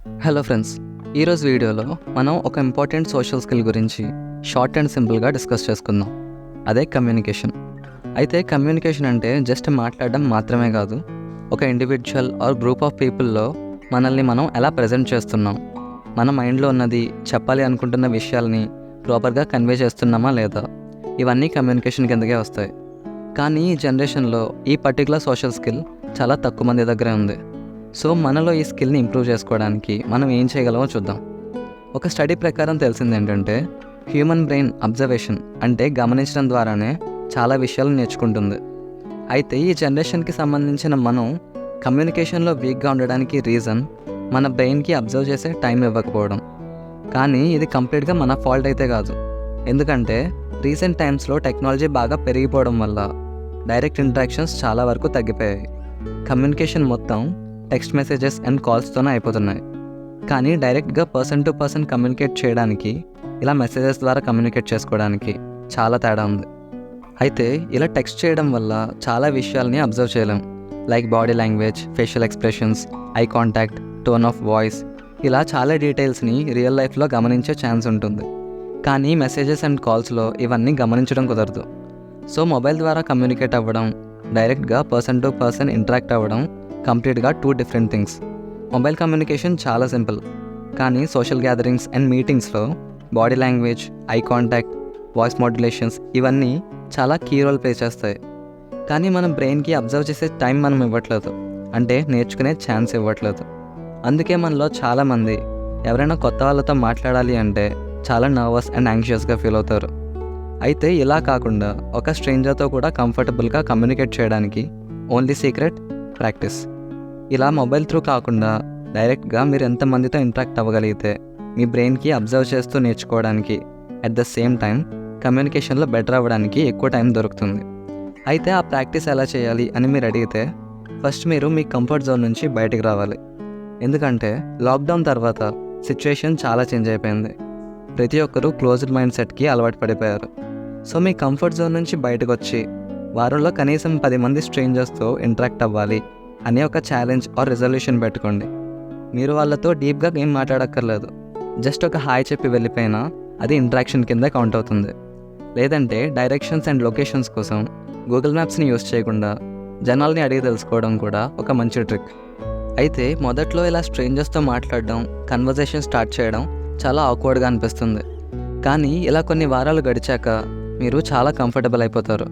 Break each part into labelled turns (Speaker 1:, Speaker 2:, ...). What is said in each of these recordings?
Speaker 1: Hello friends, ఈరోజు వీడియోలో మనం ఒక ఇంపార్టెంట్ సోషల్ స్కిల్ గురించి షార్ట్ అండ్ సింపుల్గా డిస్కస్ చేసుకుందాం. అదే కమ్యూనికేషన్. అయితే కమ్యూనికేషన్ అంటే జస్ట్ మాట్లాడడం మాత్రమే కాదు, ఒక ఇండివిజువల్ ఆర్ గ్రూప్ ఆఫ్ పీపుల్లో మనల్ని మనం ఎలా ప్రజెంట్ చేస్తున్నాం, మన మైండ్లో ఉన్నది చెప్పాలి అనుకుంటున్న విషయాల్ని ప్రాపర్గా కన్వే చేస్తున్నామా లేదా, ఇవన్నీ కమ్యూనికేషన్ కిందకే వస్తాయి. కానీ ఈ జనరేషన్లో ఈ పర్టికులర్ సోషల్ స్కిల్ చాలా తక్కువ మంది దగ్గరే ఉంది. సో మనలో ఈ స్కిల్ని ఇంప్రూవ్ చేసుకోవడానికి మనం ఏం చేయగలమో చూద్దాం. ఒక స్టడీ ప్రకారం తెలిసింది ఏంటంటే, హ్యూమన్ బ్రెయిన్ అబ్జర్వేషన్ అంటే గమనించడం ద్వారానే చాలా విషయాలు నేర్చుకుంటుంది. అయితే ఈ జనరేషన్కి సంబంధించిన మనం కమ్యూనికేషన్లో వీక్గా ఉండడానికి రీజన్ మన బ్రెయిన్కి అబ్జర్వ్ చేసే టైం ఇవ్వకపోవడం. కానీ ఇది కంప్లీట్గా మన ఫాల్ట్ అయితే కాదు. ఎందుకంటే రీసెంట్ టైమ్స్లో టెక్నాలజీ బాగా పెరిగిపోవడం వల్ల డైరెక్ట్ ఇంటరాక్షన్స్ చాలా వరకు తగ్గిపోయాయి. కమ్యూనికేషన్ మొత్తం టెక్స్ట్ మెసేజెస్ అండ్ కాల్స్తోనే అయిపోతున్నాయి. కానీ డైరెక్ట్గా పర్సన్ టు పర్సన్ కమ్యూనికేట్ చేయడానికి, ఇలా మెసేజెస్ ద్వారా కమ్యూనికేట్ చేసుకోవడానికి చాలా తేడా ఉంది. అయితే ఇలా టెక్స్ట్ చేయడం వల్ల చాలా విషయాల్ని అబ్జర్వ్ చేయలేం. Like body language, facial expressions, eye contact, tone of voice, ఇలా చాలా డీటెయిల్స్ని రియల్ లైఫ్లో గమనించే ఛాన్స్ ఉంటుంది. కానీ మెసేజెస్ అండ్ కాల్స్లో ఇవన్నీ గమనించడం కుదరదు. సో మొబైల్ ద్వారా కమ్యూనికేట్ అవ్వడం, డైరెక్ట్గా పర్సన్ టు పర్సన్ ఇంటరాక్ట్ అవ్వడం కంప్లీట్గా two different things. Mobile communication చాలా సింపుల్, కానీ సోషల్ గ్యాదరింగ్స్ అండ్ మీటింగ్స్లో body language, eye contact, voice modulations ఇవన్నీ చాలా కీ రోల్ ప్లే చేస్తాయి. కానీ మన బ్రెయిన్కి అబ్జర్వ్ చేసే టైం మనం ఇవ్వట్లేదు, అంటే నేర్చుకునే ఛాన్స్ ఇవ్వట్లేదు. అందుకే మనలో చాలామంది ఎవరైనా కొత్త వాళ్ళతో మాట్లాడాలి అంటే చాలా నర్వస్ అండ్ యాంగ్షియస్గా ఫీల్ అవుతారు. అయితే ఇలా కాకుండా ఒక స్ట్రేంజర్తో కూడా కంఫర్టబుల్గా కమ్యూనికేట్ చేయడానికి ఓన్లీ సీక్రెట్ ప్రాక్టీస్. ఇలా మొబైల్ త్రూ కాకుండా డైరెక్ట్గా మీరు ఎంతమందితో ఇంటరాక్ట్ అవ్వగలిగితే మీ బ్రెయిన్కి అబ్జర్వ్ చేస్తూ నేర్చుకోవడానికి, అట్ ద సేమ్ టైం కమ్యూనికేషన్లో బెటర్ అవ్వడానికి ఎక్కువ టైం దొరుకుతుంది. అయితే ఆ ప్రాక్టీస్ ఎలా చేయాలి అని మీరు అడిగితే, ఫస్ట్ మీరు మీ కంఫర్ట్ జోన్ నుంచి బయటికి రావాలి. ఎందుకంటే లాక్డౌన్ తర్వాత సిచ్యువేషన్ చాలా చేంజ్ అయిపోయింది. ప్రతి ఒక్కరూ క్లోజ్డ్ మైండ్ సెట్కి అలవాటు పడిపోయారు. సో మీ కంఫర్ట్ జోన్ నుంచి బయటకు వచ్చి వారంలో కనీసం 10 మంది స్ట్రేంజర్స్తో ఇంటరాక్ట్ అవ్వాలి అనే ఒక ఛాలెంజ్ ఆర్ రిజల్యూషన్ పెట్టుకోండి. మీరు వాళ్ళతో డీప్గా ఏం మాట్లాడక్కర్లేదు, జస్ట్ ఒక హాయ్ చెప్పి వెళ్ళిపోయినా అది ఇంటరాక్షన్ కింద కౌంట్ అవుతుంది. లేదంటే డైరెక్షన్స్ అండ్ లొకేషన్స్ కోసం గూగుల్ మ్యాప్స్ని యూస్ చేయకుండా జనాల్ని అడిగి తెలుసుకోవడం కూడా ఒక మంచి ట్రిక్. అయితే మొదట్లో ఇలా స్ట్రేంజర్స్తో మాట్లాడడం, కన్వర్జేషన్ స్టార్ట్ చేయడం చాలా ఆక్వర్డ్గా అనిపిస్తుంది. కానీ ఇలా కొన్ని వారాలు గడిచాక మీరు చాలా కంఫర్టబుల్ అయిపోతారు.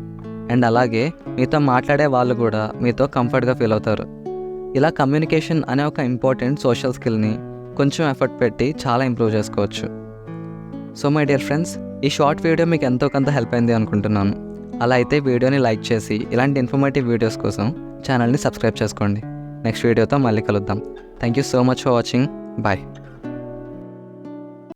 Speaker 1: అండ్ అలాగే మీతో మాట్లాడే వాళ్ళు కూడా మీతో కంఫర్ట్గా ఫీల్ అవుతారు. ఇలా కమ్యూనికేషన్ అనే ఒక ఇంపార్టెంట్ సోషల్ స్కిల్ని కొంచెం ఎఫర్ట్ పెట్టి చాలా ఇంప్రూవ్ చేసుకోవచ్చు. సో మై డియర్ ఫ్రెండ్స్, ఈ షార్ట్ వీడియో మీకు ఎంతో కొంత హెల్ప్ అయింది అనుకుంటున్నాను. అలా అయితే వీడియోని లైక్ చేసి ఇలాంటి ఇన్ఫర్మేటివ్ వీడియోస్ కోసం ఛానల్ని సబ్స్క్రైబ్ చేసుకోండి. నెక్స్ట్ వీడియోతో మళ్ళీ కలుద్దాం. Thank you so much for watching. Bye.